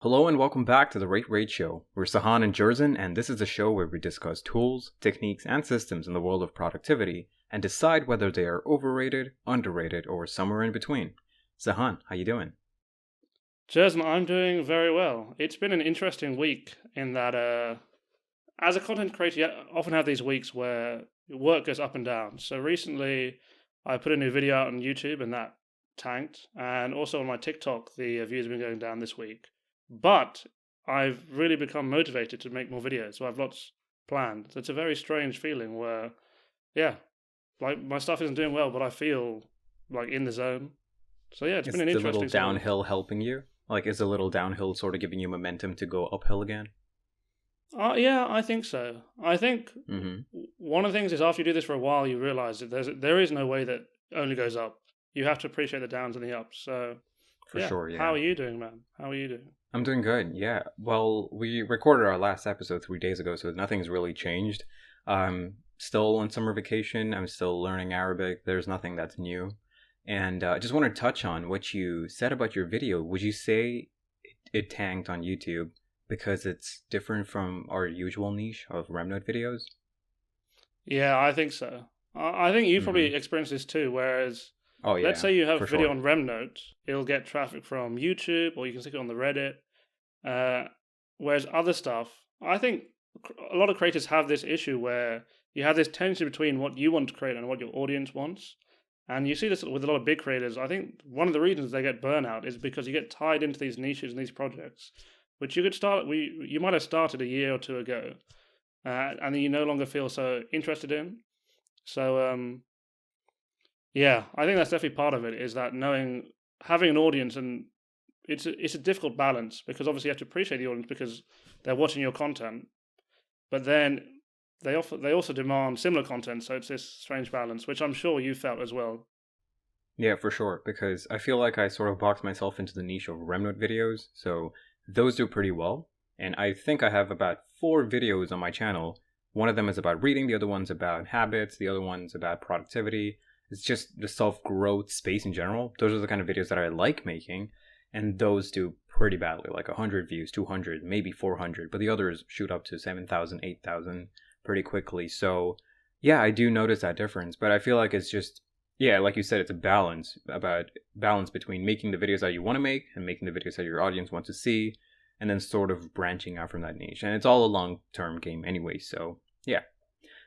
Hello and welcome back to the Rate Show. We're Sahan and Jerzen, and this is a show where we discuss tools, techniques, and systems in the world of productivity and decide whether they are overrated, underrated, or somewhere in between. Sahan, how you doing? Jerzen, I'm doing very well. It's been an interesting week in that, as a content creator, you often have these weeks where your work goes up and down. So recently, I put a new video out on YouTube and that tanked. And also on my TikTok, the views have been going down this week. But I've really become motivated to make more videos. So I have lots planned. So it's a very strange feeling where, yeah, like my stuff isn't doing well, but I feel like in the zone. So yeah, it's Is been an the little interesting sort of. downhill helping you? Like, is the little downhill sort of giving you momentum to go uphill again? Yeah, I think so. I think Mm-hmm. one of the things is after you do this for a while, you realize that there is no way that only goes up. You have to appreciate the downs and the ups. So For yeah, sure, how yeah. are you doing, man? How are you doing? I'm doing good, yeah. Well, we recorded our last episode 3 days ago, so nothing's really changed. I'm still on summer vacation. I'm still learning Arabic. There's nothing that's new. And I just want to touch on what you said about your video. Would you say it tanked on YouTube because it's different from our usual niche of RemNote videos? Yeah, I think so. I think you Mm-hmm. probably experienced this too. Whereas, Oh, let's yeah, say you have for a video sure. on RemNote, it'll get traffic from YouTube, or you can stick it on the Reddit. Uh, Whereas other stuff, I think a lot of creators have this issue where you have this tension between what you want to create and what your audience wants. And you see this with a lot of big creators. I think one of the reasons they get burnout is because you get tied into these niches and these projects, which you might have started a year or two ago, and then you no longer feel so interested in. So yeah, I think that's definitely part of it. Is that knowing having an audience, and it's a difficult balance because obviously you have to appreciate the audience because they're watching your content, but then they also demand similar content. So it's this strange balance, which I'm sure you felt as well. Yeah, for sure, because I feel like I sort of boxed myself into the niche of RemNote videos, so those do pretty well. And I think I have about 4 videos on my channel. One of them is about reading, the other one's about habits, the other one's about productivity. It's just the self-growth space in general. Those are the kind of videos that I like making, and those do pretty badly, like 100 views, 200, maybe 400, but the others shoot up to 7,000, 8,000 pretty quickly. So, yeah, I do notice that difference, but I feel like it's just yeah, like you said, it's a balance between making the videos that you want to make and making the videos that your audience wants to see, and then sort of branching out from that niche. And it's all a long-term game anyway, so yeah.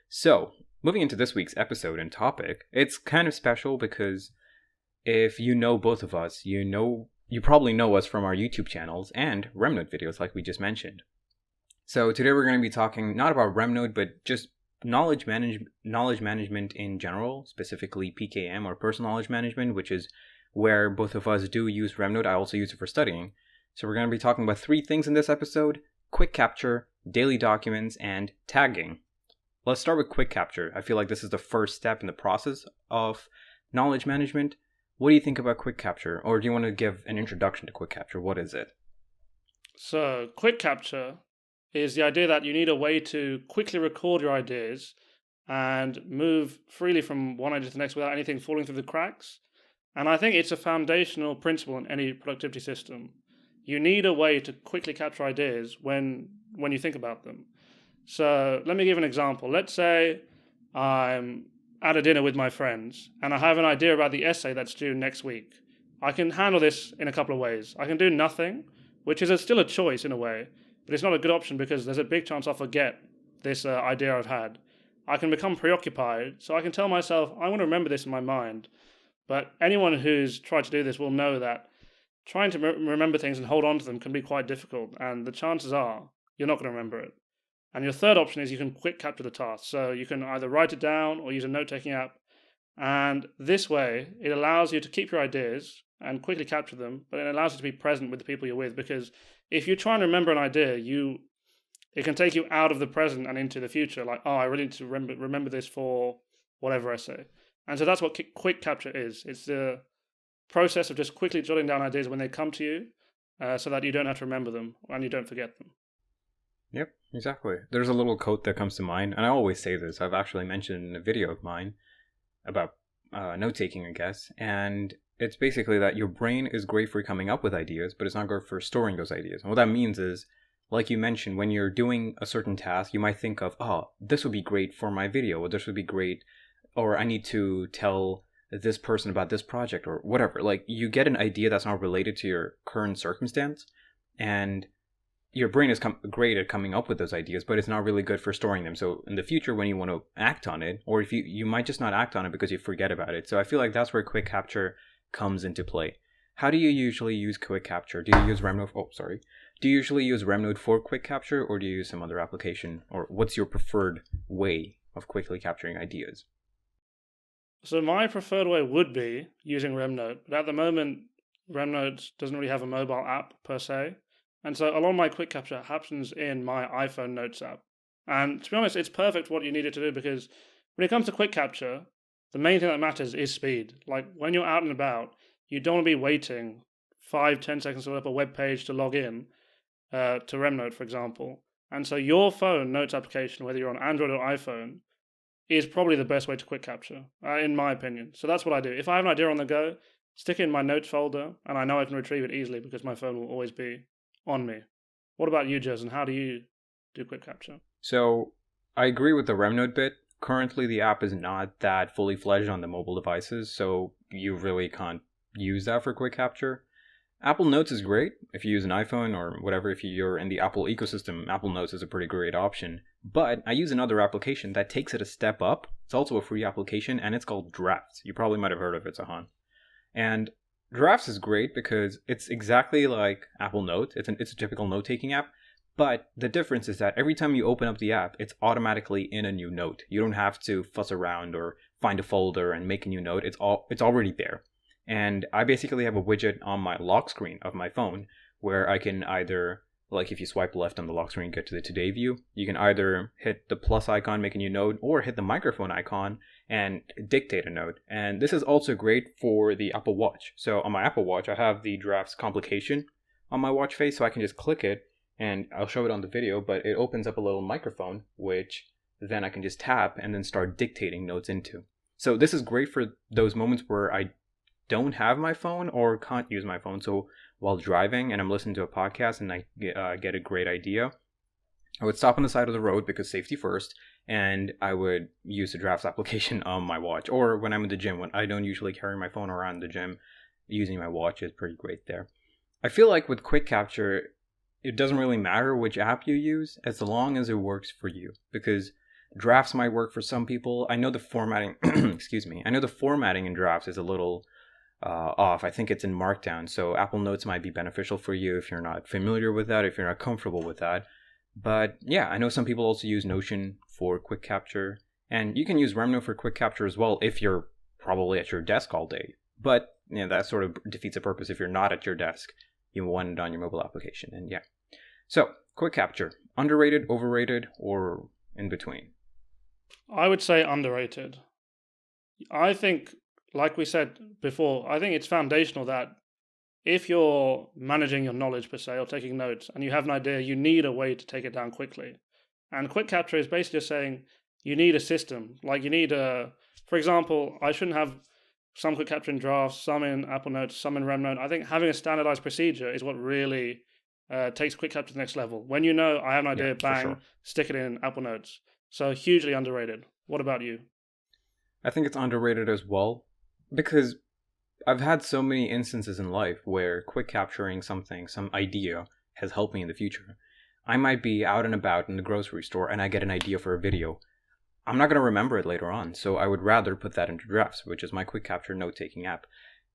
So, moving into this week's episode and topic, it's kind of special because if you know both of us, you probably know us from our YouTube channels and RemNote videos like we just mentioned. So today we're going to be talking not about RemNote, but just knowledge management in general, specifically PKM or personal knowledge management, which is where both of us do use RemNote. I also use it for studying. So we're going to be talking about 3 things in this episode: quick capture, daily documents, and tagging. Let's start with quick capture. I feel like this is the first step in the process of knowledge management. What do you think about quick capture? Or do you want to give an introduction to quick capture? What is it? So quick capture is the idea that you need a way to quickly record your ideas and move freely from one idea to the next without anything falling through the cracks. And I think it's a foundational principle in any productivity system. You need a way to quickly capture ideas when you think about them. So let me give an example. Let's say I'm at a dinner with my friends and I have an idea about the essay that's due next week. I can handle this in a couple of ways. I can do nothing, which is still a choice in a way, but it's not a good option because there's a big chance I'll forget this idea I've had. I can become preoccupied, so I can tell myself, I want to remember this in my mind. But anyone who's tried to do this will know that trying to remember things and hold on to them can be quite difficult, and the chances are you're not going to remember it. And your third option is you can quick capture the task. So you can either write it down or use a note taking app. And this way, it allows you to keep your ideas and quickly capture them, but it allows you to be present with the people you're with. Because if you try and remember an idea, it can take you out of the present and into the future. Like, oh, I really need to remember this for whatever essay. And so that's what quick capture is. It's the process of just quickly jotting down ideas when they come to you, so that you don't have to remember them and you don't forget them. Yep, exactly. There's a little quote that comes to mind, and I always say this. I've actually mentioned in a video of mine about note taking, I guess, and it's basically that your brain is great for coming up with ideas, but it's not good for storing those ideas. And what that means is, like you mentioned, when you're doing a certain task, you might think of, oh, this would be great for my video, or this would be great, or I need to tell this person about this project, or whatever. Like, you get an idea that's not related to your current circumstance, and your brain is great at coming up with those ideas, but it's not really good for storing them. So in the future, when you want to act on it, or if you might just not act on it because you forget about it. So I feel like that's where quick capture comes into play. How do you usually use quick capture? Do you use RemNote? Do you usually use RemNote for quick capture, or do you use some other application? Or what's your preferred way of quickly capturing ideas? So my preferred way would be using RemNote, but at the moment, RemNote doesn't really have a mobile app per se. And so a lot of my quick capture happens in my iPhone Notes app. And to be honest, it's perfect what you need it to do, because when it comes to quick capture, the main thing that matters is speed. Like, when you're out and about, you don't want to be waiting 5-10 seconds to load up a web page to log in to RemNote, for example. And so your phone Notes application, whether you're on Android or iPhone, is probably the best way to quick capture, in my opinion. So that's what I do. If I have an idea on the go, stick it in my Notes folder, and I know I can retrieve it easily because my phone will always be on me. What about you, Jerzen? How do you do quick capture? So I agree with the RemNote bit. Currently, the app is not that fully fledged on the mobile devices, so you really can't use that for quick capture. Apple Notes is great if you use an iPhone or whatever. If you're in the Apple ecosystem, Apple Notes is a pretty great option. But I use another application that takes it a step up. It's also a free application, and it's called Drafts. You probably might have heard of it, Sahan. And Drafts is great because it's exactly like Apple Note. It's a typical note-taking app. But the difference is that every time you open up the app, it's automatically in a new note. You don't have to fuss around or find a folder and make a new note. It's already there. And I basically have a widget on my lock screen of my phone where I can either, like if you swipe left on the lock screen, get to the Today view, you can either hit the plus icon, make a new note, or hit the microphone icon and dictate a note. And this is also great for the Apple Watch. So on my Apple Watch, I have the Drafts complication on my watch face, so I can just click it, and I'll show it on the video, but it opens up a little microphone, which then I can just tap and then start dictating notes into. So this is great for those moments where I don't have my phone or can't use my phone. So while driving and I'm listening to a podcast and I get a great idea, I would stop on the side of the road because safety first, and I would use the Drafts application on my watch. Or when I'm in the gym, when I don't usually carry my phone around the gym, using my watch is pretty great there. I feel like with quick capture, it doesn't really matter which app you use as long as it works for you, because Drafts might work for some people. I know the formatting, I know the formatting in Drafts is a little off. I think it's in Markdown, so Apple Notes might be beneficial for you if you're not familiar with that, if you're not comfortable with that. But yeah, I know some people also use Notion for quick capture, and you can use RemNote for quick capture as well if you're probably at your desk all day. But that sort of defeats the purpose if you're not at your desk. You want it on your mobile application, and yeah. So, quick capture, underrated, overrated, or in between? I would say underrated. I think, like we said before, I think it's foundational that if you're managing your knowledge per se or taking notes and you have an idea, you need a way to take it down quickly. And quick capture is basically just saying you need a system. Like, you need for example, I shouldn't have some quick capture in Drafts, some in Apple Notes, some in RemNote. I think having a standardized procedure is what really takes quick capture to the next level. When you know I have an idea, bang, sure, stick it in Apple Notes. So hugely underrated. What about you? I think it's underrated as well, because I've had so many instances in life where quick capturing something, some idea, has helped me in the future. I might be out and about in the grocery store and I get an idea for a video. I'm not going to remember it later on, so I would rather put that into Drafts, which is my quick capture note-taking app.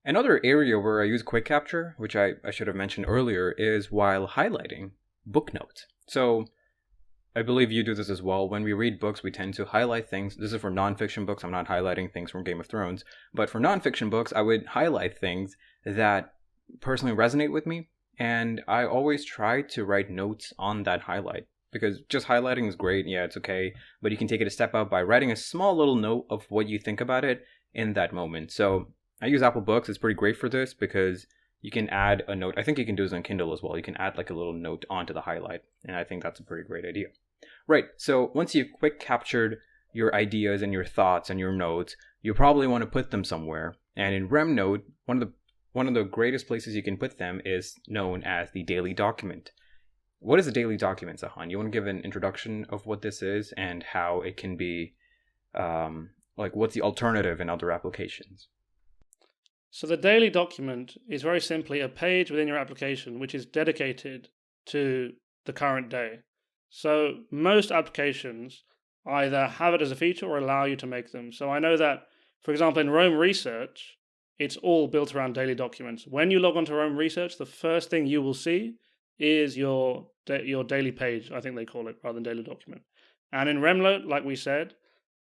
Another area where I use quick capture, which I should have mentioned earlier, is while highlighting book notes. So I believe you do this as well. When we read books, we tend to highlight things. This is for nonfiction books. I'm not highlighting things from Game of Thrones. But for nonfiction books, I would highlight things that personally resonate with me. And I always try to write notes on that highlight. Because just highlighting is great. Yeah, it's okay. But you can take it a step up by writing a small little note of what you think about it in that moment. So I use Apple Books. It's pretty great for this because you can add a note. I think you can do this on Kindle as well. You can add like a little note onto the highlight. And I think that's a pretty great idea. Right, so once you've quick captured your ideas and your thoughts and your notes, you probably want to put them somewhere. And in RemNote, one of the greatest places you can put them is known as the daily document. What is a daily document, Sahan? You want to give an introduction of what this is and how it can be, what's the alternative in other applications? So the daily document is very simply a page within your application which is dedicated to the current day. So most applications either have it as a feature or allow you to make them. So I know that, for example, in Rome Research, it's all built around daily documents. When you log on to Rome Research, the first thing you will see is your daily page, I think they call it, rather than daily document. And in RemNote, like we said,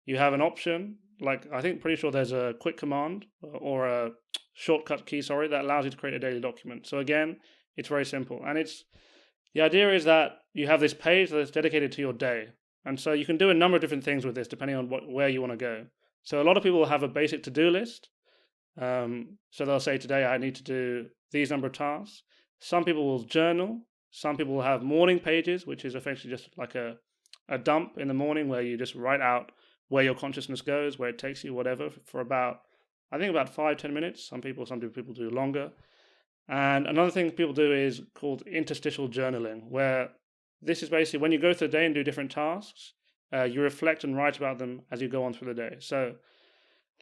you have an option, like I think pretty sure there's a quick command or a shortcut key, that allows you to create a daily document. So again, it's very simple. And the idea is that you have this page that's dedicated to your day. And so you can do a number of different things with this depending on where you want to go. So a lot of people will have a basic to-do list. So they'll say, today I need to do these number of tasks. Some people will journal. Some people will have morning pages, which is essentially just like a dump in the morning where you just write out where your consciousness goes, where it takes you, whatever, for about 5-10 minutes. Some people do longer. And another thing people do is called interstitial journaling, where this is basically when you go through the day and do different tasks, you reflect and write about them as you go on through the day. So,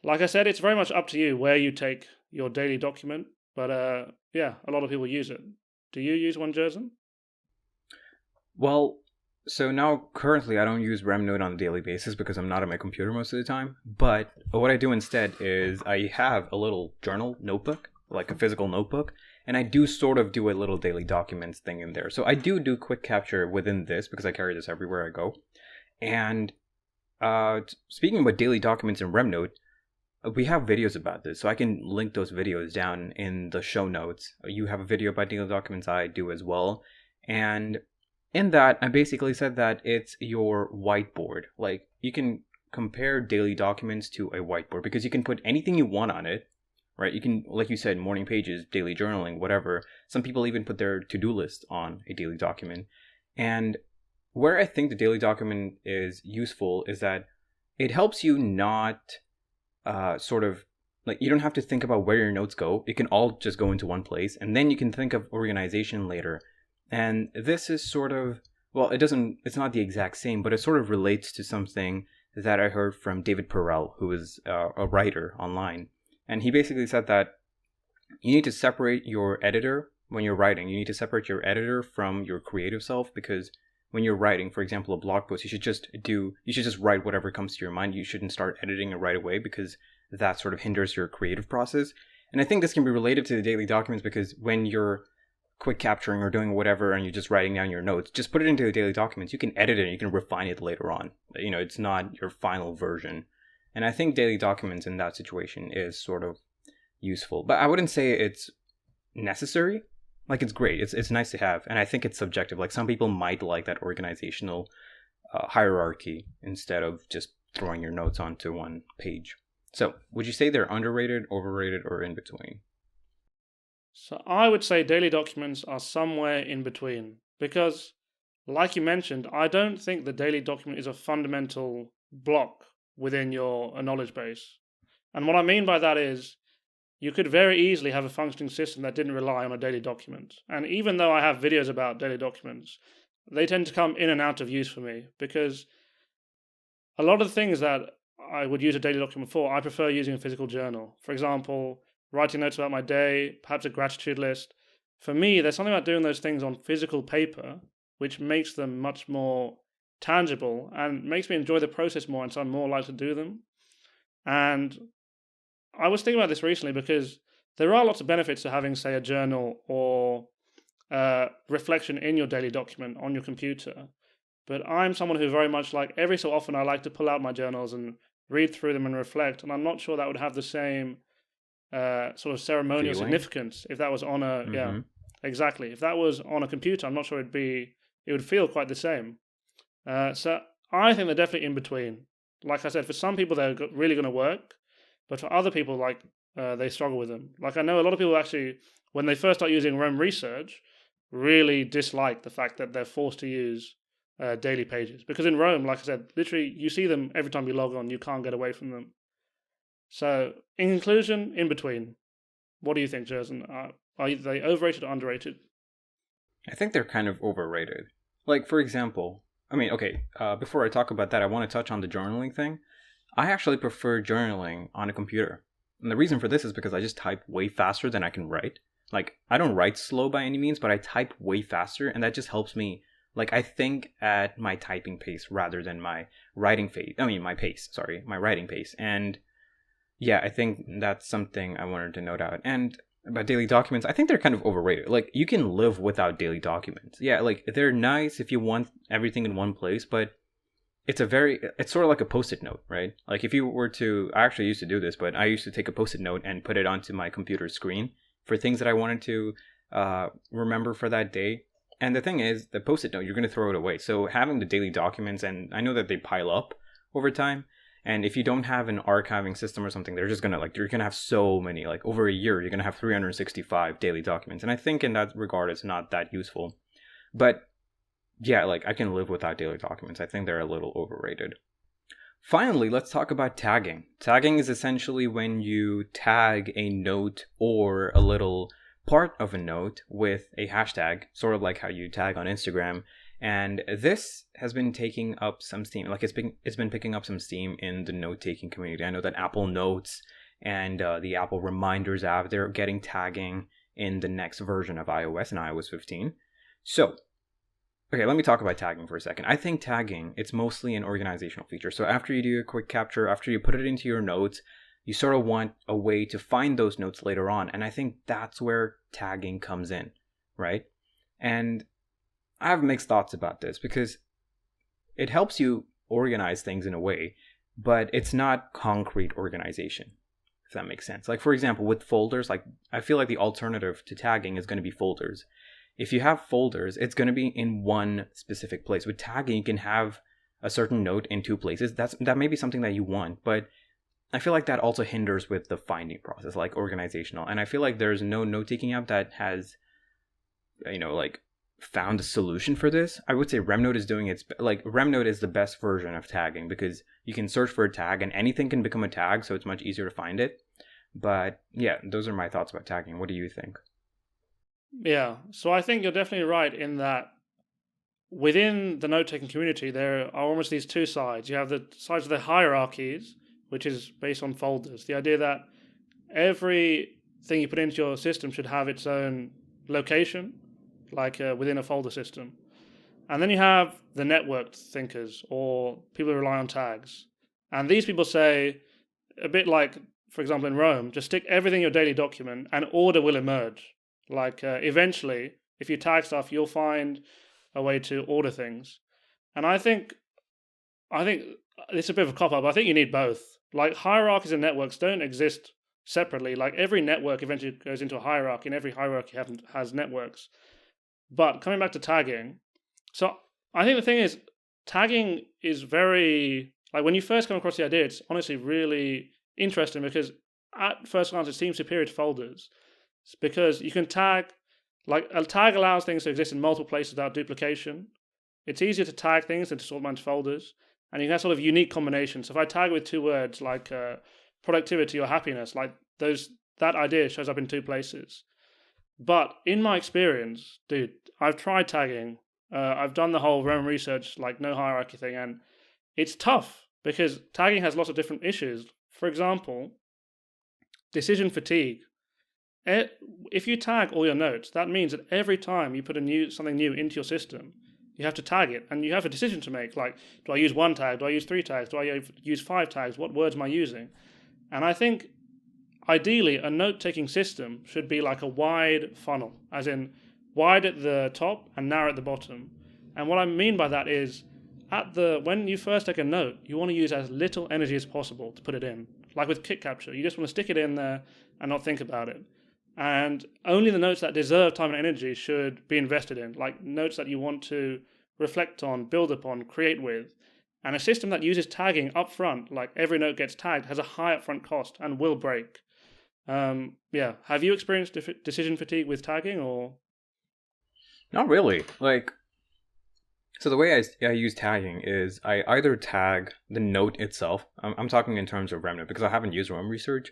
like I said, it's very much up to you where you take your daily document. But a lot of people use it. Do you use one, Jerzen? Well, so now currently I don't use RemNote on a daily basis because I'm not at my computer most of the time. But what I do instead is I have a little journal notebook, like a physical notebook, and I do sort of do a little daily documents thing in there. So I do quick capture within this because I carry this everywhere I go. And speaking about daily documents in RemNote, we have videos about this, so I can link those videos down in the show notes. You have a video about daily documents, I do as well. And in that, I basically said that it's your whiteboard. Like, you can compare daily documents to a whiteboard because you can put anything you want on it, right? You can, like you said, morning pages, daily journaling, whatever. Some people even put their to-do list on a daily document. And where I think the daily document is useful is that it helps you not you don't have to think about where your notes go. It can all just go into one place, and then you can think of organization later. And this is it's not the exact same, but it sort of relates to something that I heard from David Perel, who is a writer online. And he basically said that you need to separate your editor when you're writing. You need to separate your editor from your creative self, because when you're writing, for example, a blog post, you should just write whatever comes to your mind. You shouldn't start editing it right away because that sort of hinders your creative process. And I think this can be related to the daily documents because when you're quick capturing or doing whatever and you're just writing down your notes, just put it into the daily documents. You can edit it and you can refine it later on. It's not your final version. And I think daily documents in that situation is sort of useful. But I wouldn't say it's necessary. Like, it's great. It's nice to have. And I think it's subjective. Like, some people might like that organizational hierarchy instead of just throwing your notes onto one page. So, would you say they're underrated, overrated, or in between? So I would say daily documents are somewhere in between. Because, like you mentioned, I don't think the daily document is a fundamental block within your knowledge base. And what I mean by that is, you could very easily have a functioning system that didn't rely on a daily document. And even though I have videos about daily documents, they tend to come in and out of use for me because a lot of the things that I would use a daily document for, I prefer using a physical journal. For example, writing notes about my day, perhaps a gratitude list. For me, there's something about doing those things on physical paper which makes them much more tangible and makes me enjoy the process more, and so I'm more likely to do them. And I was thinking about this recently because there are lots of benefits to having, say, a journal or reflection in your daily document on your computer. But I'm someone who very much every so often I like to pull out my journals and read through them and reflect. And I'm not sure that would have the same sort of ceremonial significance if that was on a, Mm-hmm. Exactly. If that was on a computer, I'm not sure it would feel quite the same. So I think they're definitely in between. Like I said, for some people, they're really going to work. But for other people, they struggle with them. Like, I know a lot of people actually, when they first start using Rome Research, really dislike the fact that they're forced to use daily pages. Because in Rome, like I said, literally you see them every time you log on. You can't get away from them. So, in conclusion, in between, what do you think, Jerzen? Are they overrated or underrated? I think they're kind of overrated. Like, for example, I mean, okay, before I talk about that, I want to touch on the journaling thing. I actually prefer journaling on a computer. And the reason for this is because I just type way faster than I can write. Like, I don't write slow by any means, but I type way faster, and that just helps me. Like, I think at my typing pace rather than my writing pace. I mean, my pace, sorry, my writing pace. And yeah, I think that's something I wanted to note out. And about daily documents, I think they're kind of overrated. Like, you can live without daily documents. Yeah, like, they're nice if you want everything in one place, but it's sort of like a post-it note, right? Like, if you were to, I actually used to do this, but I used to take a post-it note and put it onto my computer screen for things that I wanted to remember for that day. And the thing is, the post-it note, you're going to throw it away. So having the daily documents, and I know that they pile up over time. And if you don't have an archiving system or something, they're just going to you're going to have so many, like over a year, you're going to have 365 daily documents. And I think in that regard, it's not that useful. But yeah, like, I can live without daily documents. I think they're a little overrated. Finally, let's talk about tagging. Tagging is essentially when you tag a note or a little part of a note with a hashtag, sort of like how you tag on Instagram. And this has been taking up some steam. Like, it's been picking up some steam in the note-taking community. I know that Apple Notes and the Apple Reminders app, they're getting tagging in the next version of iOS, in iOS 15. So, okay, let me talk about tagging for a second. I think tagging, it's mostly an organizational feature. So after you do a quick capture, after you put it into your notes, you sort of want a way to find those notes later on. And I think that's where tagging comes in, right? And I have mixed thoughts about this because it helps you organize things in a way, but it's not concrete organization, if that makes sense. Like, for example, with folders, like, I feel like the alternative to tagging is going to be folders. If you have folders, it's going to be in one specific place. With tagging, you can have a certain note in two places. That may be something that you want, but I feel like that also hinders with the finding process, like organizational. And I feel like there's no note-taking app that has, like, found a solution for this. I would say RemNote is doing RemNote is the best version of tagging because you can search for a tag and anything can become a tag, so it's much easier to find it. But yeah, those are my thoughts about tagging. What do you think? Yeah, so I think you're definitely right in that within the note-taking community, there are almost these two sides. You have the sides of the hierarchies, which is based on folders. The idea that everything you put into your system should have its own location, like within a folder system. And then you have the networked thinkers, or people who rely on tags. And these people say, a bit like, for example, in Rome, just stick everything in your daily document and order will emerge. Like, eventually, if you tag stuff, you'll find a way to order things. And I think it's a bit of a cop-out, but I think you need both. Like, hierarchies and networks don't exist separately. Like, every network eventually goes into a hierarchy, and every hierarchy has networks. But coming back to tagging, so I think the thing is, tagging is very, like, when you first come across the idea, it's honestly really interesting because at first glance it seems superior to folders. It's because you can tag, like, a tag allows things to exist in multiple places without duplication. It's easier to tag things than to sort them into folders. And you can have sort of unique combinations. So if I tag with two words like productivity or happiness, like that idea shows up in two places. But in my experience, dude, I've tried tagging. I've done the whole Roman research, like no hierarchy thing, and it's tough because tagging has lots of different issues. For example, decision fatigue. If you tag all your notes, that means that every time you put something new into your system, you have to tag it, and you have a decision to make. Like, do I use one tag? Do I use three tags? Do I use five tags? What words am I using? And I think ideally, a note-taking system should be like a wide funnel, as in wide at the top and narrow at the bottom. And what I mean by that is, when you first take a note, you want to use as little energy as possible to put it in. Like with Kick Capture, you just want to stick it in there and not think about it. And only the notes that deserve time and energy should be invested in, like notes that you want to reflect on, build upon, create with. And a system that uses tagging up front, like every note gets tagged, has a high upfront cost and will break. Yeah. Have you experienced decision fatigue with tagging, or? Not really. Like, So the way I use tagging is I either tag the note itself. I'm talking in terms of RemNote because I haven't used Rem Research.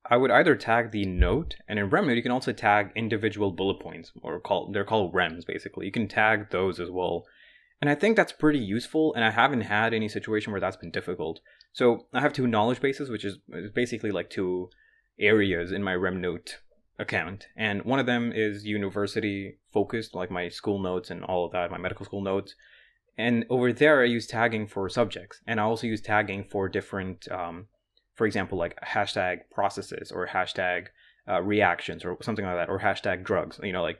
I would either tag the note, and in RemNote you can also tag individual bullet points, or they're called rems basically. You can tag those as well, and I think that's pretty useful. And I haven't had any situation where that's been difficult. So I have two knowledge bases, which is basically like two areas in my RemNote account, and one of them is university focused, like my school notes and all of that, my medical school notes. And over there, I use tagging for subjects, and I also use tagging for different, for example, like hashtag processes or hashtag reactions or something like that, or hashtag drugs. Like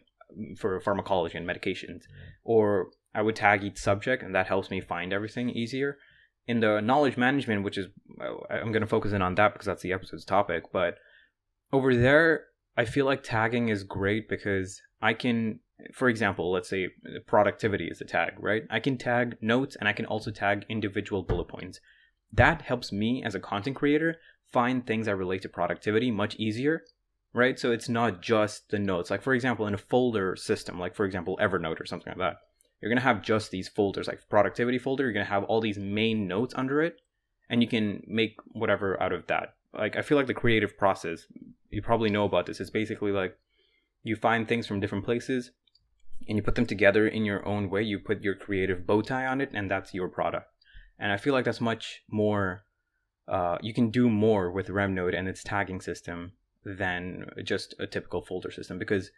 for pharmacology and medications. Or I would tag each subject, and that helps me find everything easier. In the knowledge management, which is I'm going to focus in on that because that's the episode's topic, but over there, I feel like tagging is great because I can, for example, let's say productivity is a tag, right? I can tag notes and I can also tag individual bullet points. That helps me as a content creator find things that relate to productivity much easier, right? So it's not just the notes. Like, for example, in a folder system, like, for example, Evernote or something like that, you're going to have just these folders, like productivity folder. You're going to have all these main notes under it, and you can make whatever out of that. Like, I feel like the creative process, you probably know about this, is basically like you find things from different places and you put them together in your own way. You put your creative bow tie on it, and that's your product. And I feel like that's much more, you can do more with RemNote and its tagging system than just a typical folder system, because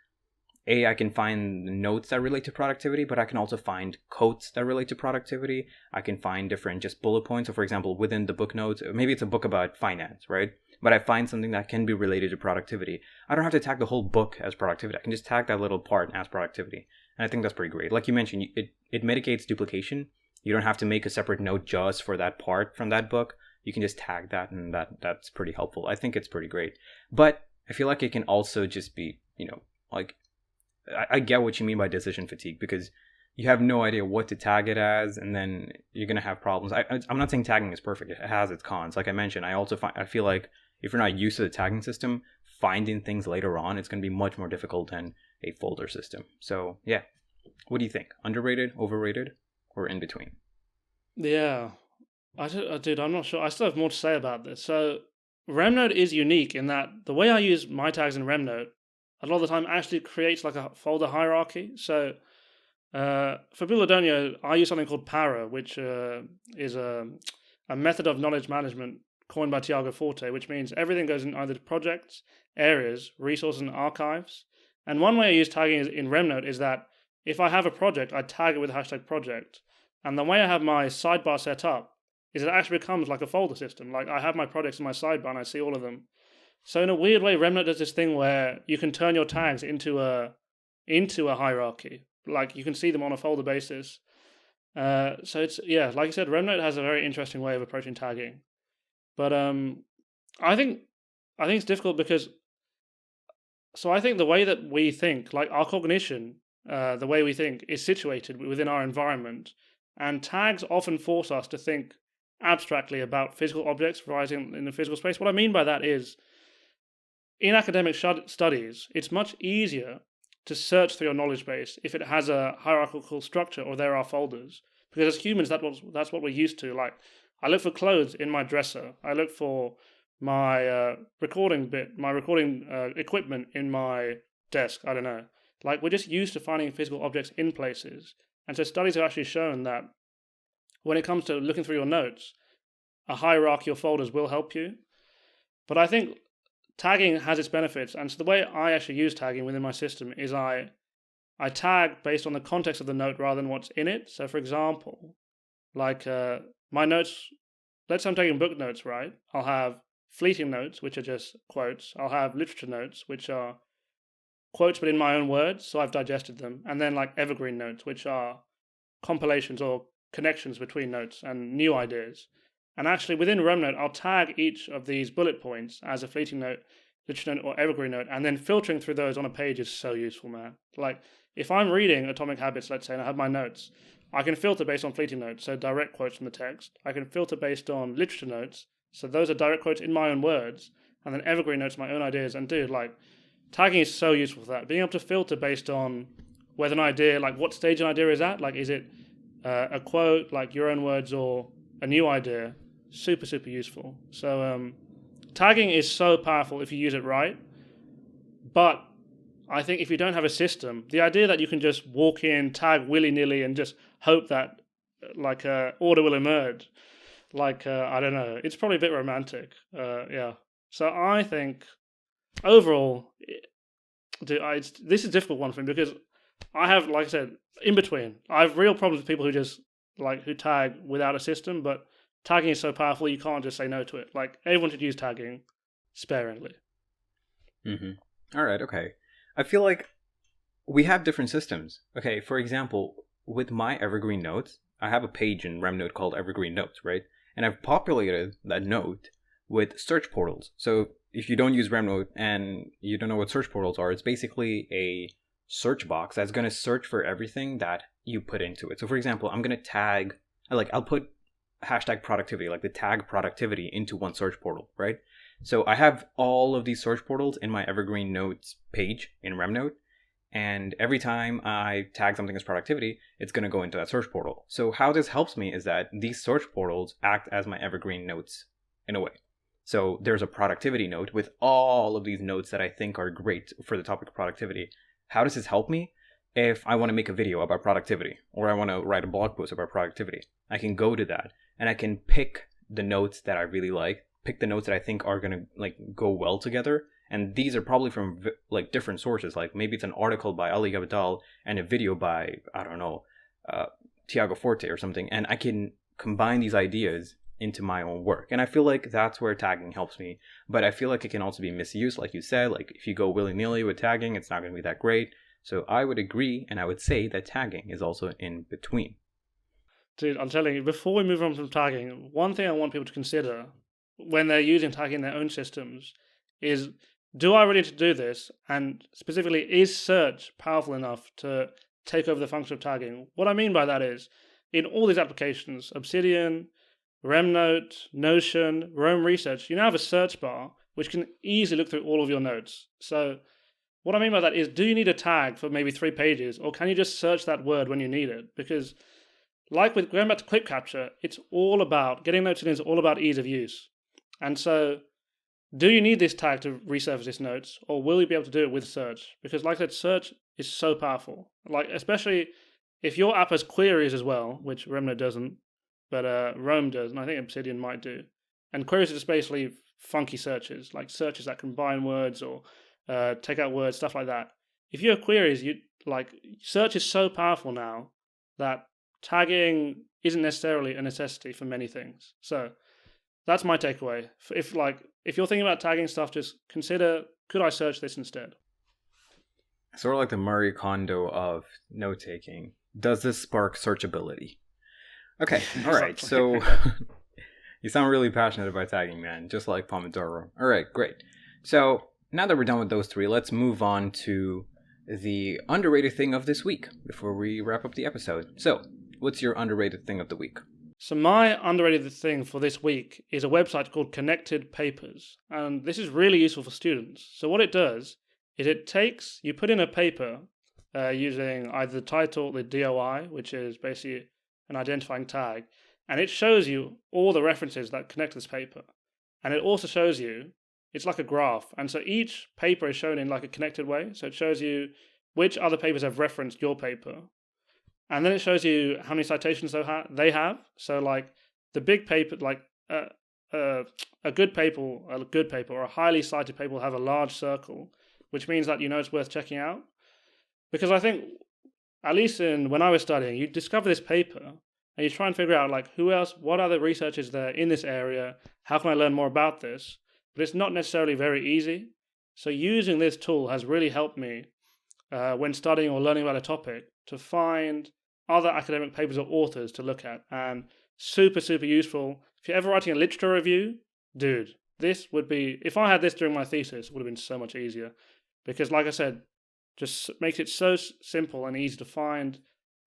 I can find notes that relate to productivity, but I can also find quotes that relate to productivity. I can find different just bullet points. So for example, within the book notes, maybe it's a book about finance, right? But I find something that can be related to productivity. I don't have to tag the whole book as productivity. I can just tag that little part as productivity. And I think that's pretty great. Like you mentioned, it mitigates duplication. You don't have to make a separate note just for that part from that book. You can just tag that, and that's pretty helpful. I think it's pretty great. But I feel like it can also just be, like, I get what you mean by decision fatigue, because you have no idea what to tag it as, and then you're going to have problems. I'm not saying tagging is perfect. It has its cons. Like I mentioned, I feel like if you're not used to the tagging system, finding things later on, it's going to be much more difficult than a folder system. So yeah, what do you think? Underrated, overrated, or in between? Yeah, dude, I'm not sure. I still have more to say about this. So RemNote is unique in that the way I use my tags in RemNote a lot of the time actually creates like a folder hierarchy. So for people who don't know, I use something called Para, which is a method of knowledge management coined by Tiago Forte, which means everything goes in either projects, areas, resources, and archives. And one way I use tagging in RemNote is that if I have a project, I tag it with hashtag project. And the way I have my sidebar set up is it actually becomes like a folder system. Like I have my projects in my sidebar and I see all of them. So in a weird way, RemNote does this thing where you can turn your tags into a hierarchy. Like you can see them on a folder basis. So it's, yeah, like I said, RemNote has a very interesting way of approaching tagging. But I think it's difficult because, so I think the way that we think, like our cognition, the way we think is situated within our environment, and tags often force us to think abstractly about physical objects arising in the physical space. What I mean by that is, in academic studies, it's much easier to search through your knowledge base if it has a hierarchical structure or there are folders. Because as humans, that's what we're used to. Like, I look for clothes in my dresser. I look for my recording equipment in my desk. I don't know. Like, we're just used to finding physical objects in places. And so studies have actually shown that when it comes to looking through your notes, a hierarchy of folders will help you. But I think tagging has its benefits, and so the way I actually use tagging within my system is I tag based on the context of the note rather than what's in it. So for example, like my notes, let's say I'm taking book notes, right? I'll have fleeting notes, which are just quotes. I'll have literature notes, which are quotes but in my own words, so I've digested them. And then like evergreen notes, which are compilations or connections between notes and new ideas. And actually, within RemNote, I'll tag each of these bullet points as a fleeting note, literature note, or evergreen note, and then filtering through those on a page is so useful, man. Like, if I'm reading Atomic Habits, let's say, and I have my notes, I can filter based on fleeting notes, so direct quotes from the text. I can filter based on literature notes, so those are direct quotes in my own words, and then evergreen notes, my own ideas. And dude, like, tagging is so useful for that. Being able to filter based on whether an idea, like what stage an idea is at, like, is it a quote, like your own words or a new idea, super, super useful. So tagging is so powerful if you use it right. But I think if you don't have a system, the idea that you can just walk in, tag willy-nilly and just hope that like order will emerge, like I don't know, it's probably a bit romantic. Yeah. So I think overall, this is a difficult one for me because I have, like I said, in between. I have real problems with people who just who tag without a system, but tagging is so powerful you can't just say no to it. Like everyone should use tagging sparingly. All right, okay. I feel like we have different systems. Okay, for example, with my Evergreen Notes, I have a page in RemNote called Evergreen Notes, right? And I've populated that note with search portals. So if you don't use RemNote and you don't know what search portals are, it's basically a search box that's going to search for everything that you put into it. So for example, I'm going to tag, I'll put hashtag productivity, like the tag productivity into one search portal, right? So I have all of these search portals in my Evergreen Notes page in RemNote. And every time I tag something as productivity, it's going to go into that search portal. So how this helps me is that these search portals act as my Evergreen Notes in a way. So there's a productivity note with all of these notes that I think are great for the topic of productivity. How does this help me? If I want to make a video about productivity or I want to write a blog post about productivity, I can go to that and I can pick the notes that I really like, pick the notes that I think are going to go well together. And these are probably from different sources. Like maybe it's an article by Ali Gabadal and a video by, I don't know, Tiago Forte or something. And I can combine these ideas into my own work. And I feel like that's where tagging helps me. But I feel like it can also be misused. Like you said, like if you go willy-nilly with tagging, it's not going to be that great. So I would agree, and I would say that tagging is also in between. Dude, I'm telling you, before we move on from tagging, one thing I want people to consider when they're using tagging in their own systems is, do I really need to do this? And specifically, is search powerful enough to take over the function of tagging? What I mean by that is, in all these applications, Obsidian, RemNote, Notion, Roam Research, you now have a search bar which can easily look through all of your notes. So what I mean by that is, do you need a tag for maybe 3 pages, or can you just search that word when you need it? Because like with going back to Quick Capture, it's all about, getting notes in is all about ease of use. And so do you need this tag to resurface this notes, or will you be able to do it with search? Because like I said, search is so powerful. Like especially if your app has queries as well, which RemNote doesn't, but Roam does, and I think Obsidian might do. And queries are just basically funky searches, like searches that combine words or take out words, stuff like that. If you have queries, search is so powerful now that tagging isn't necessarily a necessity for many things. So that's my takeaway. If you're thinking about tagging stuff, just consider, could I search this instead? Sort of like the Marie Kondo of note taking. Does this spark searchability? Okay, all right. So you sound really passionate about tagging, man, just like Pomodoro. All right, great. So now that we're done with those 3, let's move on to the underrated thing of this week before we wrap up the episode. So, what's your underrated thing of the week? So my underrated thing for this week is a website called Connected Papers. And this is really useful for students. So what it does is you put in a paper using either the title, the DOI, which is basically an identifying tag, and it shows you all the references that connect to this paper. And it also shows you, it's like a graph. And so each paper is shown in like a connected way. So it shows you which other papers have referenced your paper. And then it shows you how many citations they have. So like the big paper, like a good paper or a highly cited paper will have a large circle, which means that you know it's worth checking out. Because I think, at least when I was studying, you discover this paper and you try and figure out like who else, what other research is there in this area? How can I learn more about this? But it's not necessarily very easy. So using this tool has really helped me when studying or learning about a topic to find other academic papers or authors to look at. And super, super useful. If you're ever writing a literature review, dude, this would be, if I had this during my thesis, it would have been so much easier. Because like I said, just makes it so simple and easy to find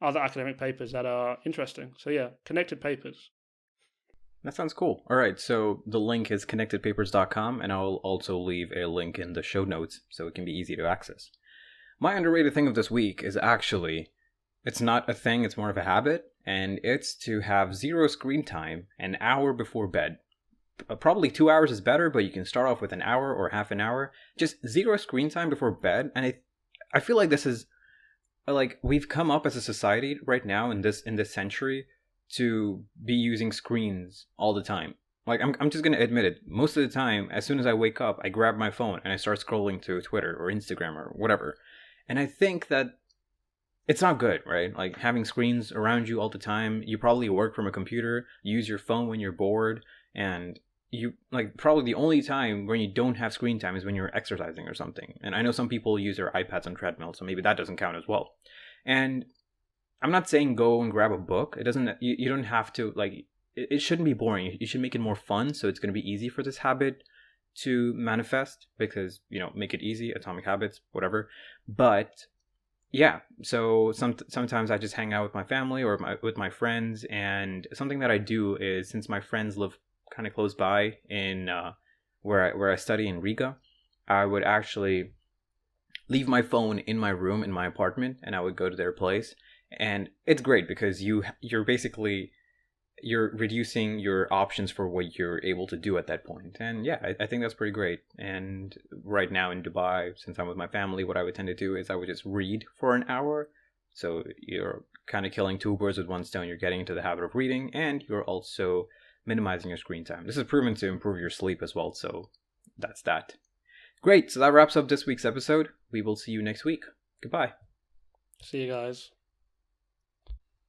other academic papers that are interesting. So yeah, Connected Papers. That sounds cool. All right, so the link is connectedpapers.com, and I'll also leave a link in the show notes so it can be easy to access. My underrated thing of this week is actually It's not a thing, it's more of a habit, and it's to have zero screen time an hour before bed. Probably 2 hours is better, but you can start off with an hour or half an hour. Just zero screen time before bed, and I feel like this is like we've come up as a society right now in this century to be using screens all the time. Like I'm just gonna admit it. Most of the time, as soon as I wake up, I grab my phone and I start scrolling to Twitter or Instagram or whatever. And I think that it's not good, right? Like having screens around you all the time. You probably work from a computer, use your phone when you're bored, and you like probably the only time when you don't have screen time is when you're exercising or something. And I know some people use their iPads on treadmill, so maybe that doesn't count as well. And I'm not saying go and grab a book. It doesn't. You don't have to like. It shouldn't be boring. You should make it more fun, so it's going to be easy for this habit to manifest. Because make it easy. Atomic habits, whatever. But yeah, so sometimes I just hang out with my family or with my friends, and something that I do is, since my friends live kind of close by in where I study in Riga, I would actually leave my phone in my room in my apartment, and I would go to their place. And it's great because you're basically you're reducing your options for what you're able to do at that point. And yeah, I think that's pretty great. And right now in Dubai, since I'm with my family, what I would tend to do is I would just read for an hour. So you're kind of killing two birds with one stone. You're getting into the habit of reading, and you're also minimizing your screen time. This is proven to improve your sleep as well. So that's that. Great. So that wraps up this week's episode. We will see you next week. Goodbye. See you guys.